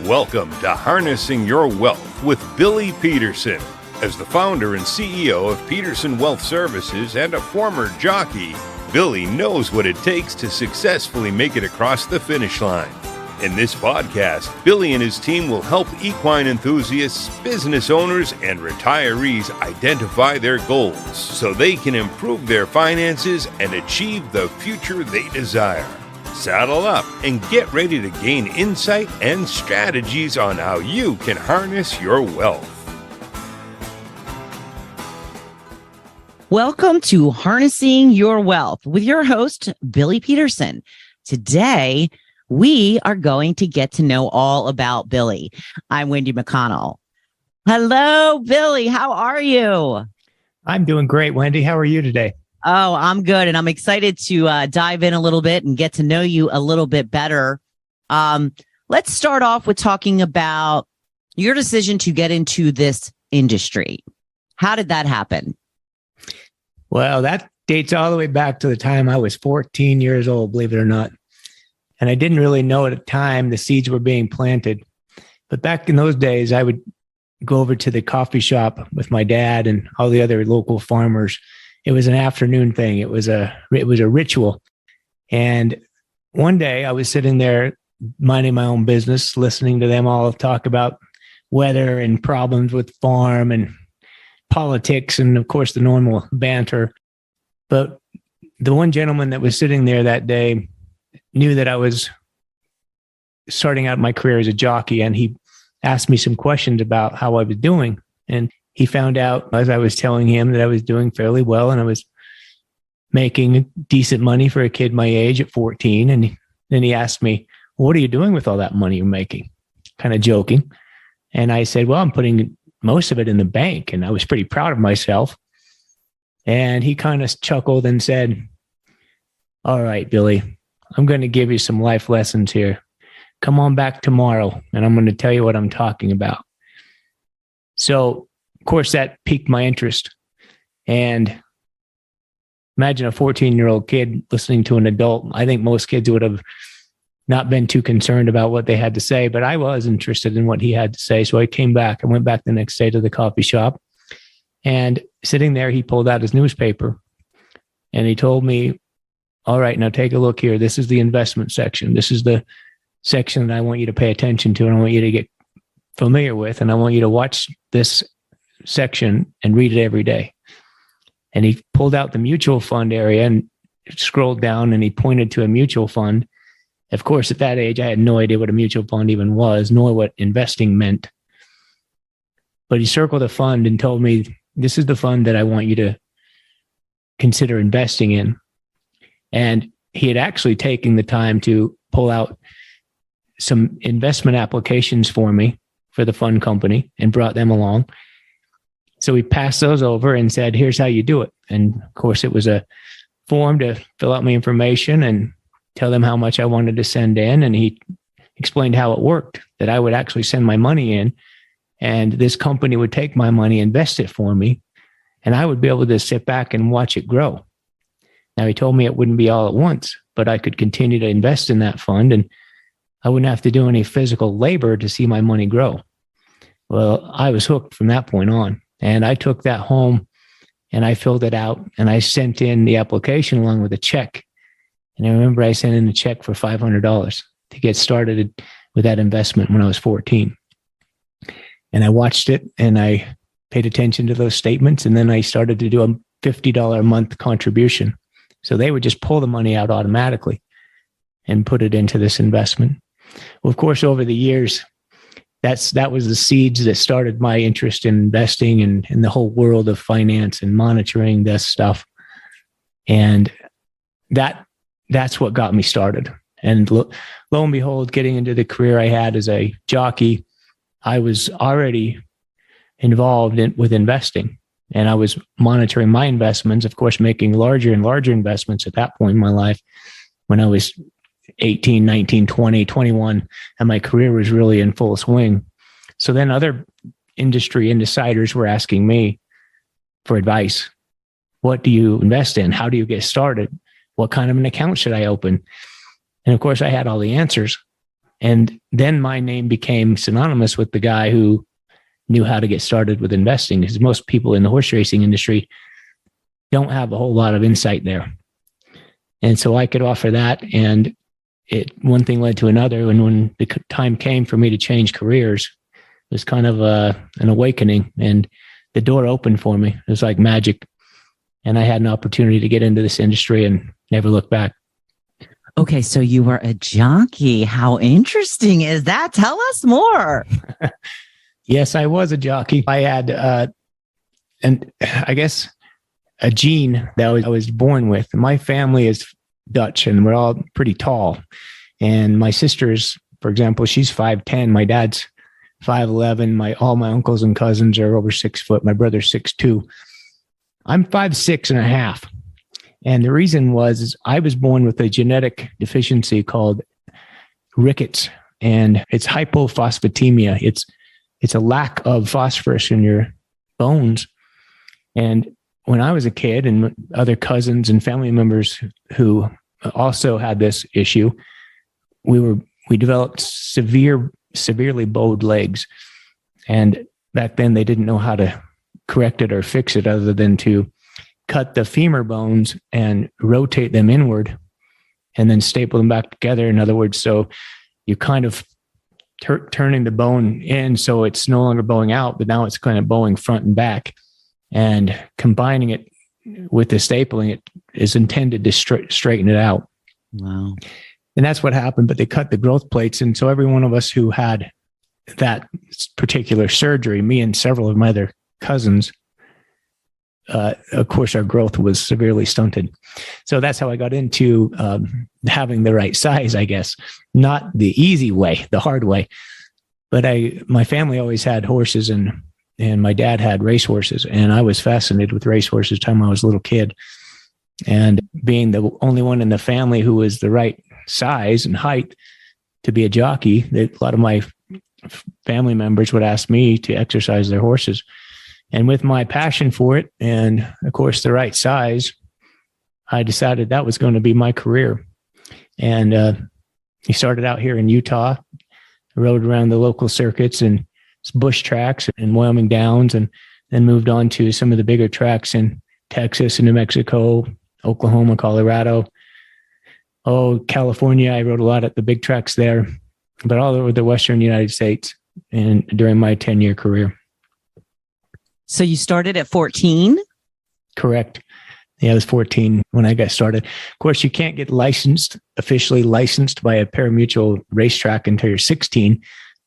Welcome to Harnessing Your Wealth with Billy Peterson. As the founder and CEO of Peterson Wealth Services and a former jockey, Billy knows what it takes to successfully make it across the finish line. In this podcast, Billy and his team will help equine enthusiasts, business owners, and retirees identify their goals so they can improve their finances and achieve the future they desire. Saddle up and get ready to gain insight and strategies on how you can harness your wealth. Welcome to Harnessing Your Wealth with your host, Billy Peterson. Today, we are going to get to know all about Billy. I'm Wendy McConnell. Hello, Billy. How are you? I'm doing great, Wendy. How are you today? Oh, I'm good. And I'm excited to dive in a little bit and get to know you a little bit better. Let's start off with talking about your decision to get into this industry. How did that happen? Well, that dates all the way back to the time I was 14 years old, believe it or not. And I didn't really know at the time the seeds were being planted. But back in those days, I would go over to the coffee shop with my dad and all the other local farmers. It was an afternoon thing. It was a ritual. And one day I was sitting there minding my own business, listening to them all talk about weather and problems with farm and politics and, of course, the normal banter. But the one gentleman that was sitting there that day knew that I was starting out my career as a jockey, and he asked me some questions about how I was doing. And he found out, as I was telling him, that I was doing fairly well and I was making decent money for a kid my age at 14. And then he asked me, "What are you doing with all that money you're making?" Kind of joking. And I said, "Well, I'm putting most of it in the bank." And I was pretty proud of myself. And he kind of chuckled and said, "All right, Billy, I'm going to give you some life lessons here. Come on back tomorrow and I'm going to tell you what I'm talking about." So, of course, that piqued my interest. And imagine a 14-year-old kid listening to an adult. I think most kids would have not been too concerned about what they had to say, but I was interested in what he had to say. So I came back. I went back the next day to the coffee shop, and sitting there, he pulled out his newspaper and he told me, "All right, now take a look here. This is the investment section. This is the section that I want you to pay attention to and I want you to get familiar with. And I want you to watch this section and read it every day." And he pulled out the mutual fund area and scrolled down and he pointed to a mutual fund. Of course, at that age, I had no idea what a mutual fund even was, nor what investing meant. But he circled a fund and told me, "This is the fund that I want you to consider investing in." And he had actually taken the time to pull out some investment applications for me for the fund company and brought them along. So we passed those over and said, "Here's how you do it." And of course, it was a form to fill out my information and tell them how much I wanted to send in. And he explained how it worked, that I would actually send my money in and this company would take my money, invest it for me, and I would be able to sit back and watch it grow. Now, he told me it wouldn't be all at once, but I could continue to invest in that fund and I wouldn't have to do any physical labor to see my money grow. Well, I was hooked from that point on. And I took that home and I filled it out and I sent in the application along with a check. And I remember I sent in a check for $500 to get started with that investment when I was 14. And I watched it and I paid attention to those statements. And then I started to do a $50 a month contribution. So they would just pull the money out automatically and put it into this investment. Well, of course, over the years, that was the seeds that started my interest in investing and in the whole world of finance and monitoring this stuff. And that's what got me started. And lo and behold, getting into the career I had as a jockey, I was already involved with investing. And I was monitoring my investments, of course, making larger and larger investments at that point in my life when I was 18, 19, 20, 21, and my career was really in full swing. So then other industry insiders were asking me for advice. What do you invest in? How do you get started? What kind of an account should I open? And of course, I had all the answers, And then my name became synonymous with the guy who knew how to get started with investing, because most people in the horse racing industry don't have a whole lot of insight there. And so I could offer that. And one thing led to another. And when the time came for me to change careers, it was kind of an awakening, and the door opened for me. It was like magic. And I had an opportunity to get into this industry and never look back. Okay, so you were a jockey. How interesting is that? Tell us more. Yes, I was a jockey. I had, and I guess, a gene that I was born with. My family is Dutch, and we're all pretty tall. And my sister's, for example, she's 5'10". My dad's 5'11". All my uncles and cousins are over 6 foot. My brother's 6'2". I'm 5'6.5". And the reason is I was born with a genetic deficiency called rickets, and it's hypophosphatemia. It's a lack of phosphorus in your bones. And when I was a kid, and other cousins and family members who also had this issue, we developed severely bowed legs. And back then they didn't know how to correct it or fix it other than to cut the femur bones and rotate them inward and then staple them back together. In other words, so you kind of turning the bone in so it's no longer bowing out, but now it's kind of bowing front and back. And combining it with the stapling, it is intended to straighten it out. Wow. And that's what happened, but they cut the growth plates. And so every one of us who had that particular surgery, me and several of my other cousins, of course, our growth was severely stunted. So that's how I got into having the right size, I guess. Not the easy way, the hard way. But my family always had horses, and my dad had racehorses. And I was fascinated with racehorses time I was a little kid. And being the only one in the family who was the right size and height to be a jockey, a lot of my family members would ask me to exercise their horses. And with my passion for it, and of course, the right size, I decided that was going to be my career. And he started out here in Utah, rode around the local circuits and bush tracks and Wyoming Downs, and then moved on to some of the bigger tracks in Texas and New Mexico, Oklahoma, Colorado. California, I rode a lot at the big tracks there, but all over the Western United States and during my 10-year career. So you started at 14? Correct. Yeah, I was 14 when I got started. Of course, you can't get officially licensed by a pari-mutuel racetrack until you're 16,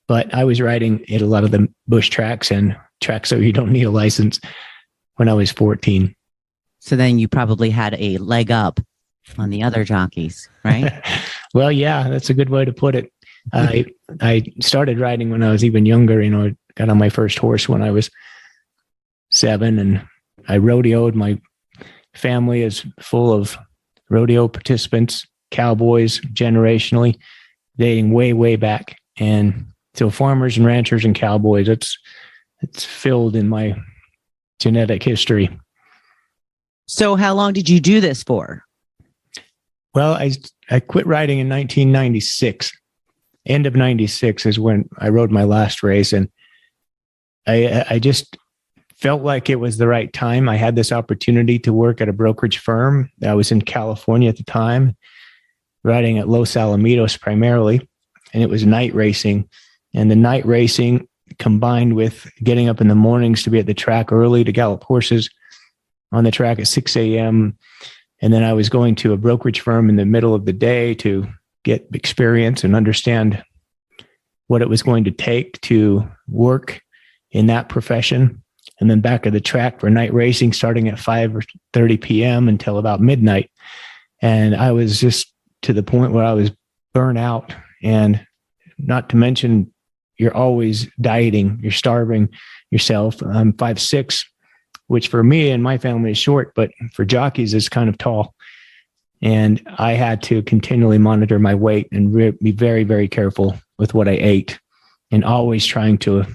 but I was riding at a lot of the bush tracks and tracks so you don't need a license when I was 14. So then you probably had a leg up on the other jockeys, right? Well, yeah, that's a good way to put it. I started riding when I was even younger. I got on my first horse when I was 7, and I rodeoed. My family is full of rodeo participants, cowboys, generationally, dating way, way back. And so farmers and ranchers and cowboys, it's filled in my genetic history. So how long did you do this for? Well, I quit riding in 1996. End of 96 is when I rode my last race. And I just felt like it was the right time. I had this opportunity to work at a brokerage firm. I was in California at the time, riding at Los Alamitos primarily, and it was night racing. And the night racing combined with getting up in the mornings to be at the track early to gallop horses on the track at 6 a.m. And then I was going to a brokerage firm in the middle of the day to get experience and understand what it was going to take to work in that profession. And then back at the track for night racing, starting at 5:30 p.m. until about midnight. And I was just to the point where I was burnt out. And not to mention, you're always dieting, you're starving yourself. I'm 5'6", which for me and my family is short, but for jockeys is kind of tall. And I had to continually monitor my weight and be very, very careful with what I ate, and always trying to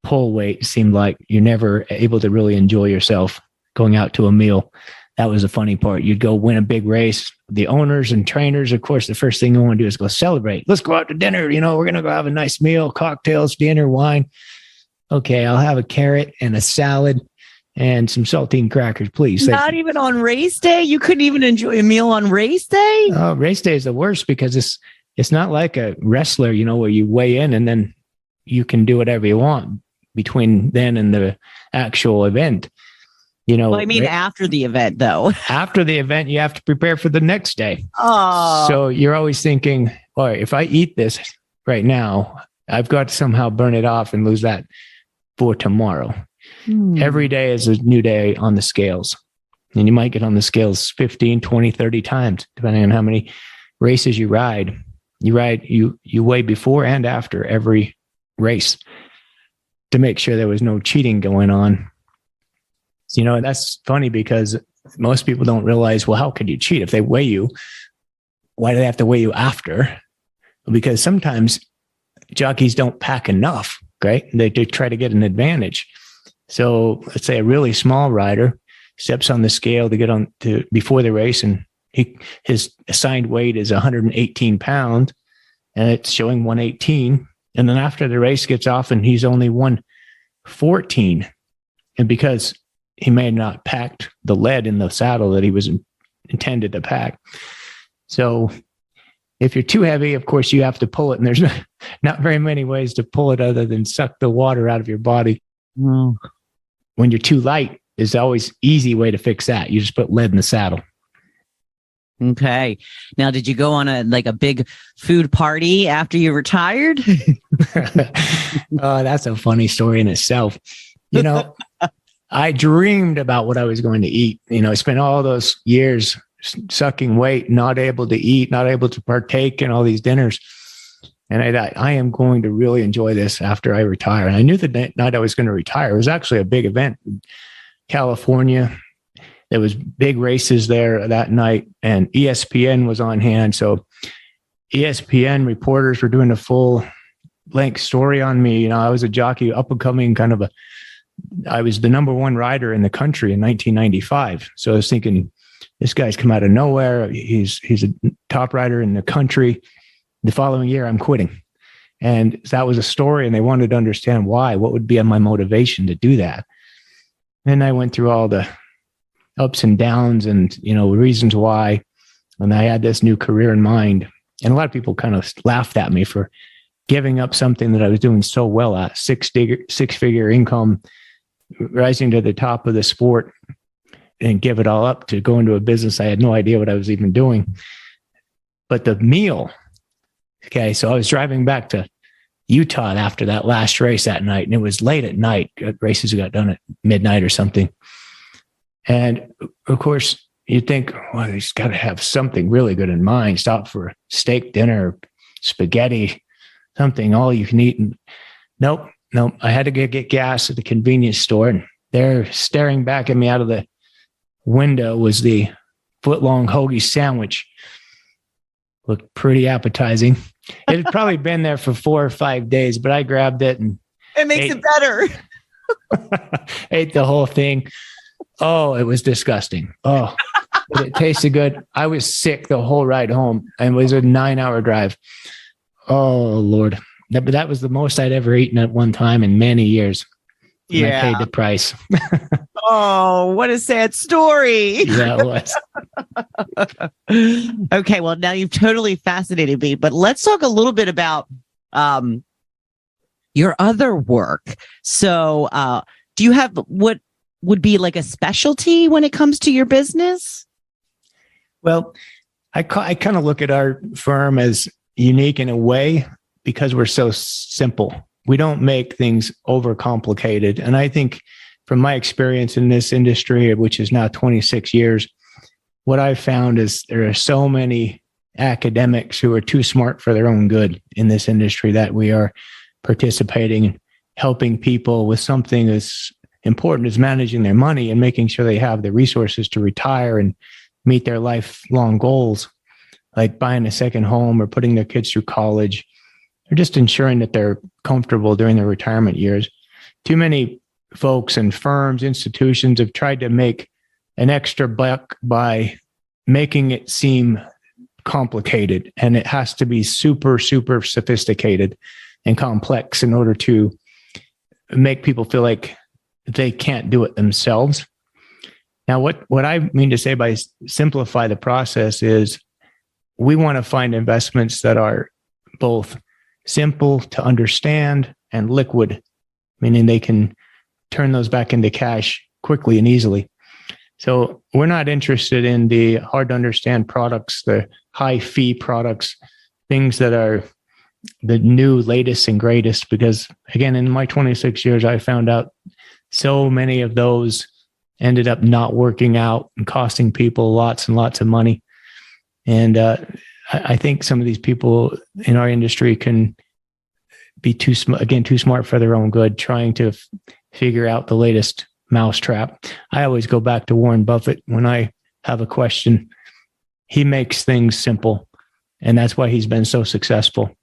pull weight. It seemed like you're never able to really enjoy yourself going out to a meal. that was the funny part. You'd go win a big race. The owners and trainers, of course, the first thing you want to do is go celebrate. Let's go out to dinner. We're going to go have a nice meal, cocktails, dinner, wine. Okay, I'll have a carrot and a salad and some saltine crackers, please. Not even on race day? You couldn't even enjoy a meal on race day? Oh, race day is the worst because it's not like a wrestler, where you weigh in and then you can do whatever you want between then and the actual event. Well, I mean, after the event, though. After the event, you have to prepare for the next day. Oh. So you're always thinking, all right, if I eat this right now, I've got to somehow burn it off and lose that for tomorrow. Every day is a new day on the scales. And you might get on the scales 15, 20, 30 times, depending on how many races you ride. You weigh before and after every race to make sure there was no cheating going on. That's funny because most people don't realize, well, how could you cheat? If they weigh you, why do they have to weigh you after? Because sometimes jockeys don't pack enough, right? They try to get an advantage. So let's say a really small rider steps on the scale to get on to before the race, and his assigned weight is 118 pounds, and it's showing 118. And then after the race gets off, and he's only 114, and because he may have not packed the lead in the saddle that he was intended to pack. So if you're too heavy, of course, you have to pull it. And there's not very many ways to pull it other than suck the water out of your body. When you're too light, there's always easy way to fix that. You just put lead in the saddle. Okay. Now, did you go on a big food party after you retired? Oh, that's a funny story in itself. I dreamed about what I was going to eat. I spent all those years sucking weight, not able to eat, not able to partake in all these dinners. And I thought, I am going to really enjoy this after I retire. And I knew the night I was going to retire, it was actually a big event in California. There was big races there that night, and ESPN was on hand. So ESPN reporters were doing a full length story on me. I was a jockey, up and coming I was the number one rider in the country in 1995. So I was thinking, this guy's come out of nowhere. He's a top rider in the country. The following year, I'm quitting. And that was a story, and they wanted to understand why. What would be my motivation to do that? And I went through all the ups and downs and, reasons why. And I had this new career in mind. And a lot of people kind of laughed at me for giving up something that I was doing so well at, six-figure income, rising to the top of the sport, and give it all up to go into a business. I had no idea what I was even doing. But the meal, okay, so I was driving back to Utah after that last race that night, and it was late at night. Races got done at midnight or something. And of course, you'd think, well, he's got to have something really good in mind. Stop for steak dinner, spaghetti, something all you can eat. And nope. I had to get gas at the convenience store, and there, staring back at me out of the window, was the foot-long hoagie sandwich. Looked pretty appetizing. It had probably been there for 4 or 5 days, but I grabbed it and it makes it better. Ate the whole thing. Oh, it was disgusting. Oh, but it tasted good. I was sick the whole ride home, and it was a 9-hour drive. Oh, Lord. But that was the most I'd ever eaten at one time in many years. Yeah. I paid the price. Oh, what a sad story. Yeah, it was. Okay, well, now you've totally fascinated me, but let's talk a little bit about your other work. So do you have what would be like a specialty when it comes to your business? Well, I kind of look at our firm as unique in a way because we're so simple. We don't make things overcomplicated. And I think from my experience in this industry, which is now 26 years, what I've found is there are so many academics who are too smart for their own good in this industry that we are participating and helping people with something as important as managing their money and making sure they have the resources to retire and meet their lifelong goals, like buying a second home or putting their kids through college, or just ensuring that they're comfortable during their retirement years. Too many folks and firms, institutions have tried to make an extra buck by making it seem complicated, and it has to be super, super sophisticated and complex in order to make people feel like they can't do it themselves. Now, what I mean to say by simplify the process is we want to find investments that are both simple to understand and liquid, meaning they can turn those back into cash quickly and easily. So we're not interested in the hard to understand products, the high fee products, things that are the new latest and greatest, because again, in my 26 years, I found out so many of those ended up not working out and costing people lots and lots of money. And I think some of these people in our industry can be too smart for their own good, trying to figure out the latest mousetrap. I always go back to Warren Buffett when I have a question. He makes things simple, and that's why he's been so successful,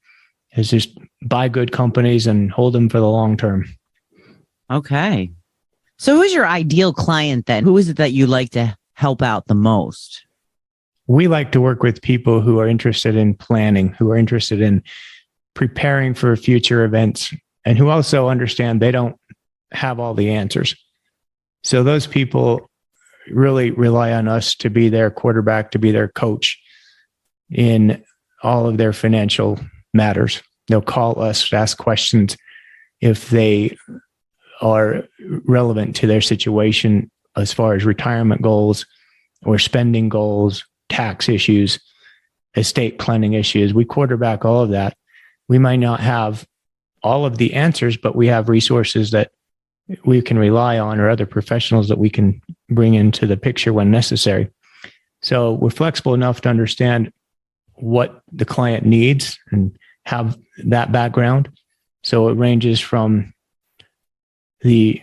is just buy good companies and hold them for the long term. Okay. So who's your ideal client then? Who is it that you like to help out the most? We like to work with people who are interested in planning, who are interested in preparing for future events, and who also understand they don't have all the answers. So those people really rely on us to be their quarterback, to be their coach in all of their financial matters. They'll call us to ask questions if they are relevant to their situation as far as retirement goals or spending goals, tax issues, estate planning issues. We quarterback all of that. We might not have all of the answers, but we have resources that we can rely on, or other professionals that we can bring into the picture when necessary. So we're flexible enough to understand what the client needs and have that background. So it ranges from the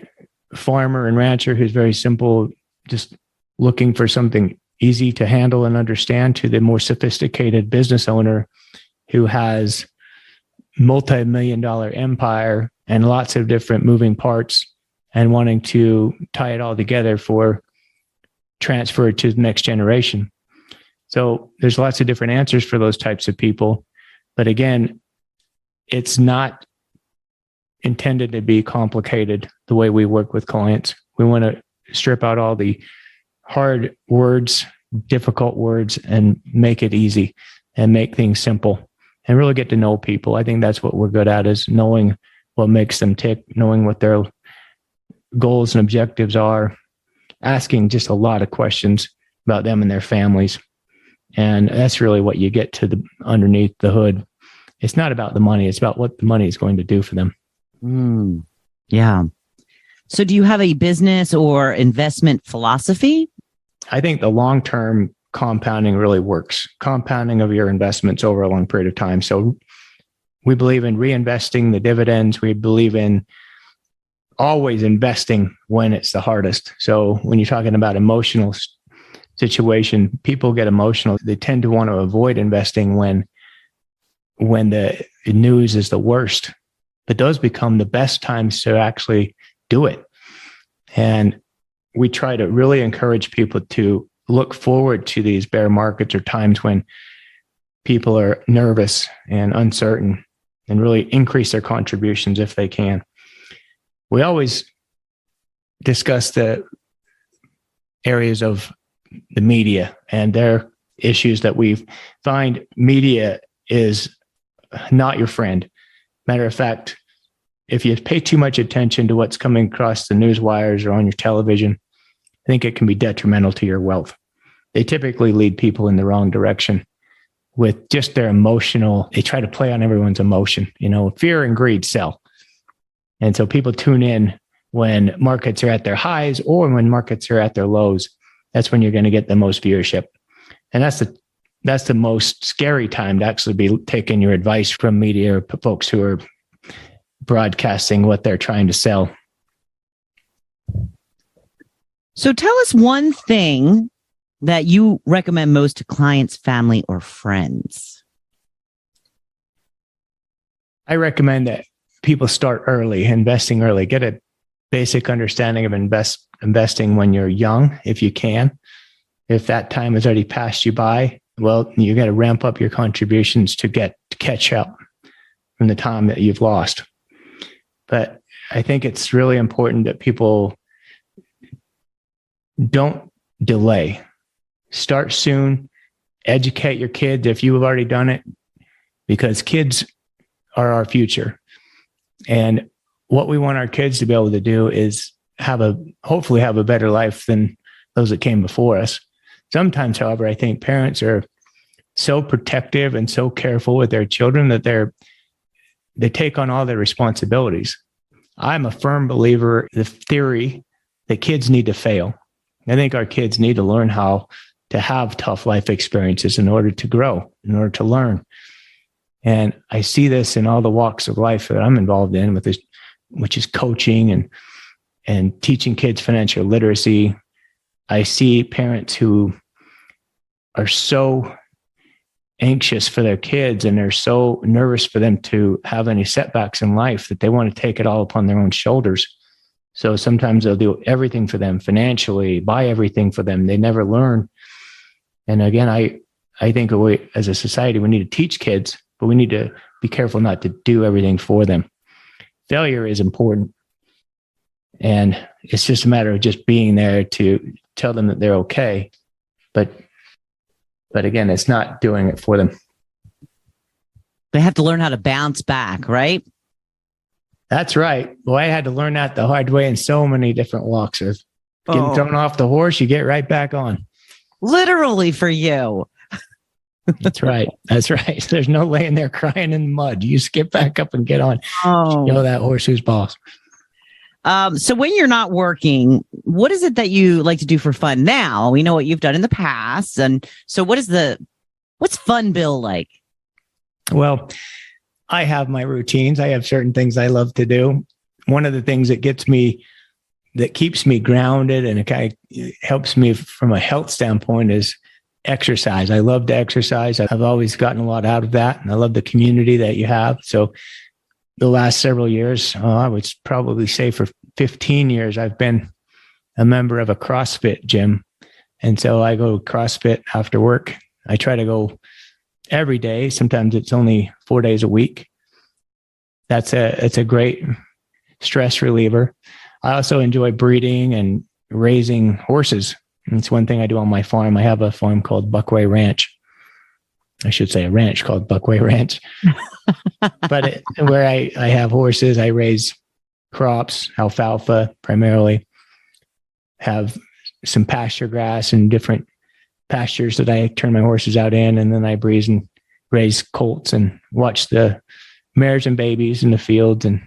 farmer and rancher who's very simple, just looking for something easy to handle and understand, to the more sophisticated business owner who has multi-million-dollar empire and lots of different moving parts and wanting to tie it all together for transfer to the next generation. So there's lots of different answers for those types of people. But again, it's not intended to be complicated the way we work with clients. We want to strip out all the hard words, difficult words, and make it easy and make things simple and really get to know people. I think that's what we're good at, is knowing what makes them tick, knowing what their goals and objectives are, asking just a lot of questions about them and their families. And that's really what you get to the underneath the hood. It's not about the money. It's about what the money is going to do for them. Yeah. So do you have a business or investment philosophy? I think the long-term compounding really works. Compounding of your investments over a long period of time. So we believe in reinvesting the dividends. We believe in always investing when it's the hardest. So when you're talking about emotional situation, people get emotional. They tend to want to avoid investing when the news is the worst. But those become the best times to actually do it. And we try to really encourage people to look forward to these bear markets or times when people are nervous and uncertain, and really increase their contributions if they can. We always discuss the areas of the media and their issues that we find media is not your friend. Matter of fact, if you pay too much attention to what's coming across the news wires or on your television, I think it can be detrimental to your wealth. They typically lead people in the wrong direction with just their emotional. They try to play on everyone's emotion. Fear and greed sell. And so people tune in when markets are at their highs or when markets are at their lows. That's when you're going to get the most viewership. And that's the most scary time to actually be taking your advice from media or folks who are broadcasting what they're trying to sell. So tell us one thing that you recommend most to clients, family, or friends. I recommend that people start early, investing early, get a basic understanding of investing when you're young, if you can. If that time has already passed you by, well, you got to ramp up your contributions to catch up from the time that you've lost. But I think it's really important that people don't delay. Start soon. Educate your kids if you have already done it, because kids are our future. And what we want our kids to be able to do is hopefully have a better life than those that came before us. Sometimes, however, I think parents are so protective and so careful with their children that they take on all their responsibilities. I'm a firm believer in the theory that kids need to fail. I think our kids need to learn how to have tough life experiences in order to grow, in order to learn. And I see this in all the walks of life that I'm involved in with this, which is coaching and teaching kids financial literacy. I see parents who are so anxious for their kids and they're so nervous for them to have any setbacks in life that they want to take it all upon their own shoulders. So sometimes they'll do everything for them financially, buy everything for them. They never learn. And again, I think as a society, we need to teach kids, but we need to be careful not to do everything for them. Failure is important. And it's just a matter of just being there to tell them that they're okay. But again, it's not doing it for them. They have to learn how to bounce back, right? That's right. Well, I had to learn that the hard way in so many different walks of getting thrown off the horse. You get right back on. Literally for you. That's right. That's right. There's no laying there crying in the mud. You just get back up and get on. Show that horse who's boss. So when you're not working, what is it that you like to do for fun now? We know what you've done in the past. And so what's fun Bill like? Well, I have my routines. I have certain things I love to do. One of the things that keeps me grounded and it kind of helps me from a health standpoint is exercise. I love to exercise. I've always gotten a lot out of that. And I love the community that you have. So the last several years, I would probably say for 15 years, I've been a member of a CrossFit gym. And so I go CrossFit after work. I try to go every day. Sometimes it's only 4 days a week. It's a great stress reliever. I also enjoy breeding and raising horses. And it's one thing I do on my farm. I have a farm called Buckway Ranch. I should say a ranch called Buckway Ranch. But where I have horses, I raise crops, alfalfa primarily, have some pasture grass and different pastures that I turn my horses out in. And then I breeze and raise colts and watch the mares and babies in the fields. And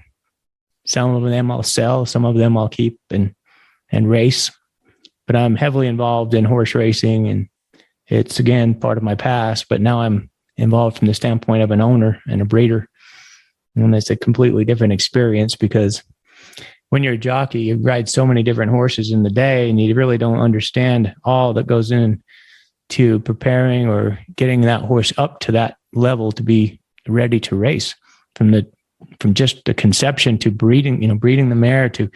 some of them I'll sell, some of them I'll keep and race. But I'm heavily involved in horse racing, and it's, again, part of my past, but now I'm involved from the standpoint of an owner and a breeder. And it's a completely different experience because when you're a jockey, you ride so many different horses in the day and you really don't understand all that goes in to preparing or getting that horse up to that level to be ready to race, from just the conception to breeding the mare, to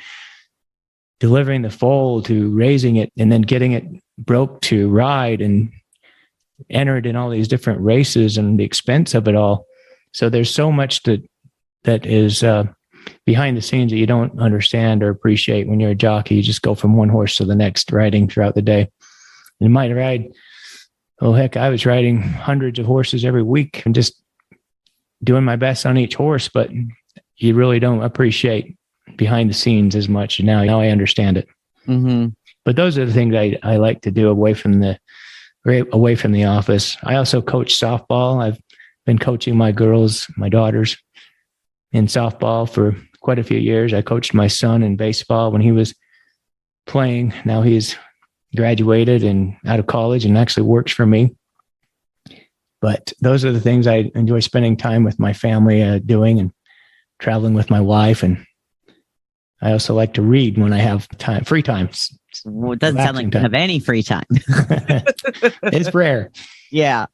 delivering the foal, to raising it, and then getting it broke to ride and enter it in all these different races and the expense of it all. So there's so much that is behind the scenes that you don't understand or appreciate when you're a jockey. You just go from one horse to the next, riding throughout the day. You might ride, I was riding hundreds of horses every week and just doing my best on each horse, but you really don't appreciate behind the scenes as much. Now I understand it. Mm-hmm. But those are the things I like to do away from the office. I also coach softball. I've been coaching my daughters in softball for quite a few years. I coached my son in baseball when he was playing. Now he's graduated and out of college and actually works for me. But those are the things I enjoy spending time with my family doing, and traveling with my wife. And I also like to read when I have time, free time. Well, it doesn't sound like you have any free time. It's rare. Yeah.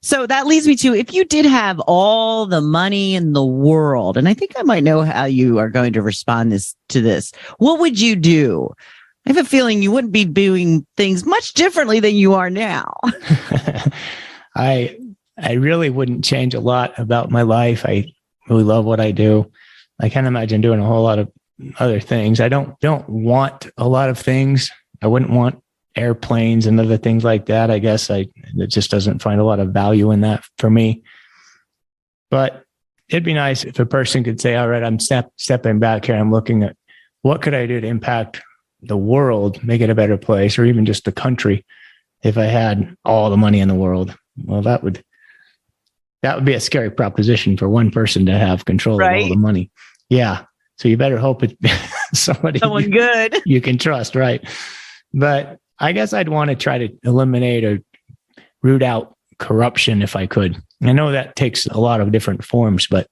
So that leads me to, if you did have all the money in the world, and I think I might know how you are going to respond to this, what would you do I have a feeling you wouldn't be doing things much differently than you are now. I really wouldn't change a lot about my life. I really love what I do. I can't imagine doing a whole lot of other things. I don't want a lot of things. I wouldn't want airplanes and other things like that. I guess it just doesn't find a lot of value in that for me. But it'd be nice if a person could say, all right, I'm stepping back here. I'm looking at what could I do to impact the world, make it a better place, or even just the country if I had all the money in the world. Well, that would be a scary proposition for one person to have control of all the money. Yeah. So you better hope it's someone good you can trust, right? But I guess I'd want to try to eliminate or root out corruption if I could. I know that takes a lot of different forms, but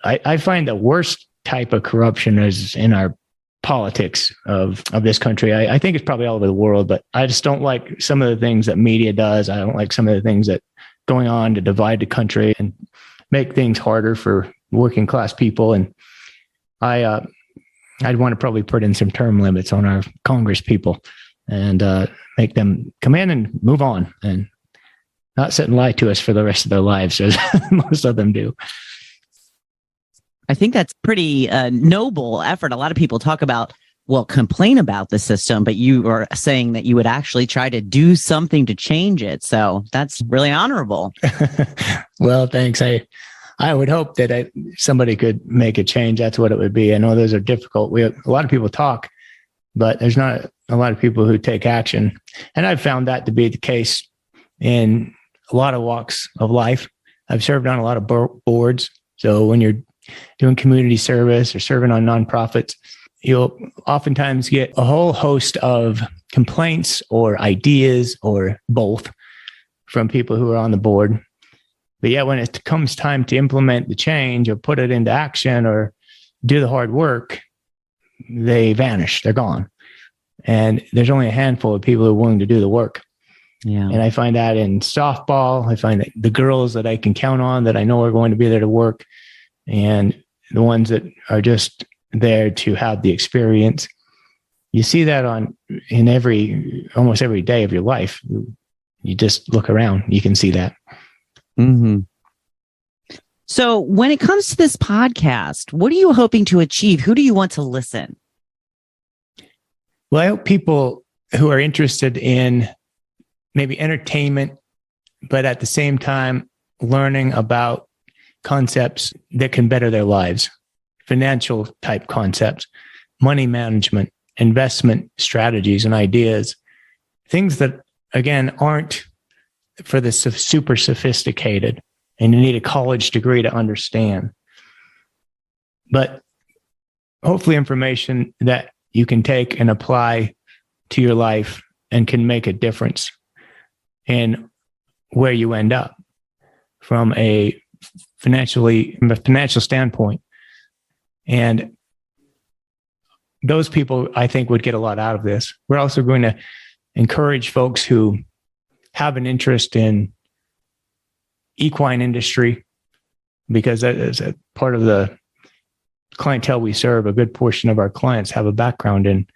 I find the worst type of corruption is in our politics of this country. I think it's probably all over the world, but I just don't like some of the things that media does. I don't like some of the things that going on to divide the country and make things harder for working class people. And I'd want to probably put in some term limits on our Congress people and make them come in and move on and not sit and lie to us for the rest of their lives, as most of them do. I think that's pretty noble effort. A lot of people complain about the system, but you are saying that you would actually try to do something to change it. So that's really honorable. Well, thanks. I would hope that somebody could make a change. That's what it would be. I know those are difficult. A lot of people talk, but there's not a lot of people who take action. And I've found that to be the case in a lot of walks of life. I've served on a lot of boards. So when you're doing community service or serving on nonprofits, you'll oftentimes get a whole host of complaints or ideas or both from people who are on the board. But yeah, when it comes time to implement the change or put it into action or do the hard work, they vanish. They're gone. And there's only a handful of people who are willing to do the work. Yeah. And I find that in softball. I find that the girls that I can count on that I know are going to be there to work, and the ones that are just there to have the experience. You see that in almost every day of your life. You just look around, you can see that. Mm-hmm. So when it comes to this podcast, what are you hoping to achieve? Who do you want to listen? Well, I hope people who are interested in maybe entertainment, but at the same time, learning about concepts that can better their lives, financial type concepts, money management, investment strategies and ideas, things that, again, aren't for the super sophisticated and you need a college degree to understand. But hopefully information that you can take and apply to your life and can make a difference in where you end up from a financial standpoint. And those people, I think, would get a lot out of this. We're also going to encourage folks who have an interest in equine industry, because that is a part of the clientele we serve. A good portion of our clients have a background in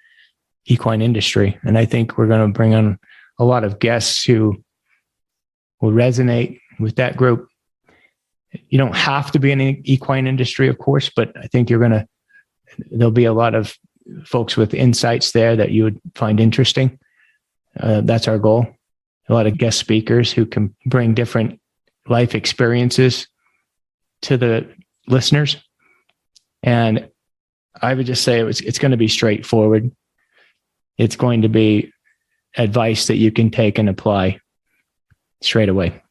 equine industry. And I think we're going to bring on a lot of guests who will resonate with that group. You don't have to be in the equine industry, of course, but I think there'll be a lot of folks with insights there that you would find interesting. That's our goal. A lot of guest speakers who can bring different life experiences to the listeners. And I would just say it's going to be straightforward. It's going to be advice that you can take and apply straight away.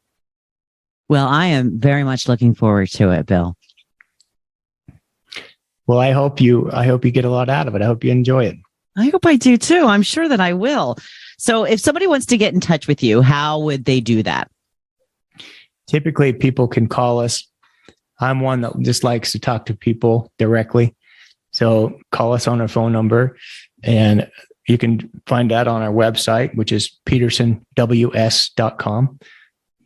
Well, I am very much looking forward to it, Bill. Well, I hope you get a lot out of it. I hope you enjoy it. I hope I do too. I'm sure that I will. So if somebody wants to get in touch with you, how would they do that? Typically, people can call us. I'm one that just likes to talk to people directly. So call us on our phone number, and you can find that on our website, which is petersonws.com.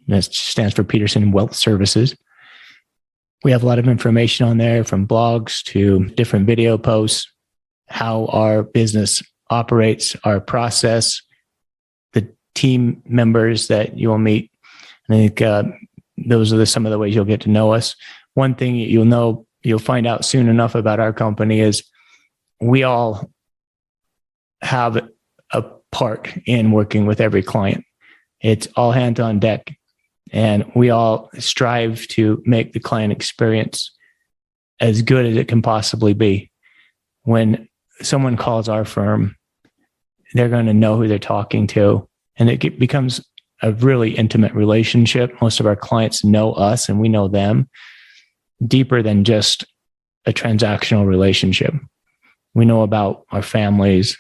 That stands for Peterson Wealth Services. We have a lot of information on there, from blogs to different video posts, how our business operates, our process, the team members that you will meet. I think those are some of the ways you'll get to know us. One thing you'll find out soon enough about our company is we all have a part in working with every client. It's all hands on deck, and we all strive to make the client experience as good as it can possibly be. When someone calls our firm, they're going to know who they're talking to, and it becomes a really intimate relationship. Most of our clients know us and we know them, deeper than just a transactional relationship. We know about our families.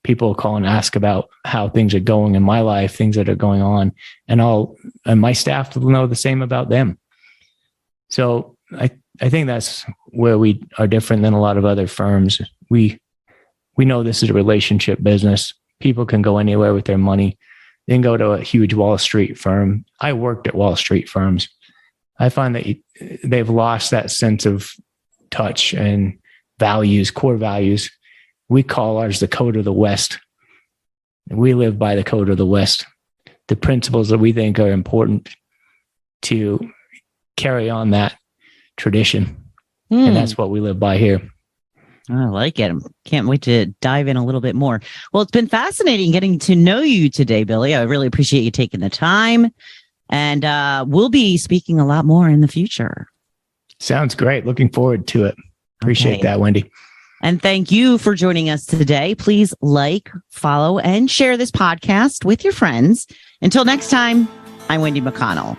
People call and ask about how things are going in my life, things that are going on, and my staff will know the same about them. So I think that's where we are different than a lot of other firms. We know this is a relationship business. People can go anywhere with their money. They can go to a huge Wall Street firm. I worked at Wall Street firms. I find that they've lost that sense of touch and values, core values. We call ours the code of the West. We live by the code of the West, the principles that we think are important to carry on that tradition. And that's what we live by here. I like it. Can't wait to dive in a little bit more. Well, it's been fascinating getting to know you today, Billy. I really appreciate you taking the time. And we'll be speaking a lot more in the future. Sounds great. Looking forward to it. Appreciate that, Wendy. And thank you for joining us today. Please like, follow, and share this podcast with your friends. Until next time, I'm Wendy McConnell.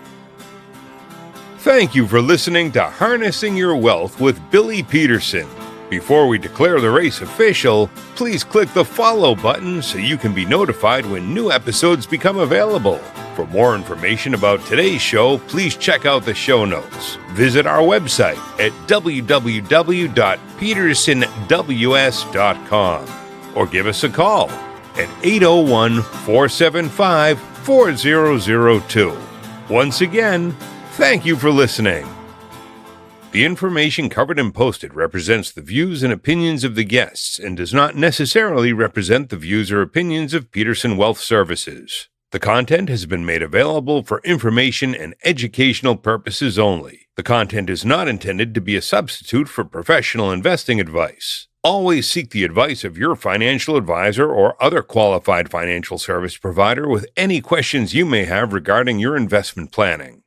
Thank you for listening to Harnessing Your Wealth with Billy Peterson. Before we declare the race official, please click the follow button so you can be notified when new episodes become available. For more information about today's show, please check out the show notes. Visit our website at www.petersonws.com or give us a call at 801-475-4002. Once again, thank you for listening. The information covered and posted represents the views and opinions of the guests and does not necessarily represent the views or opinions of Peterson Wealth Services. The content has been made available for information and educational purposes only. The content is not intended to be a substitute for professional investing advice. Always seek the advice of your financial advisor or other qualified financial service provider with any questions you may have regarding your investment planning.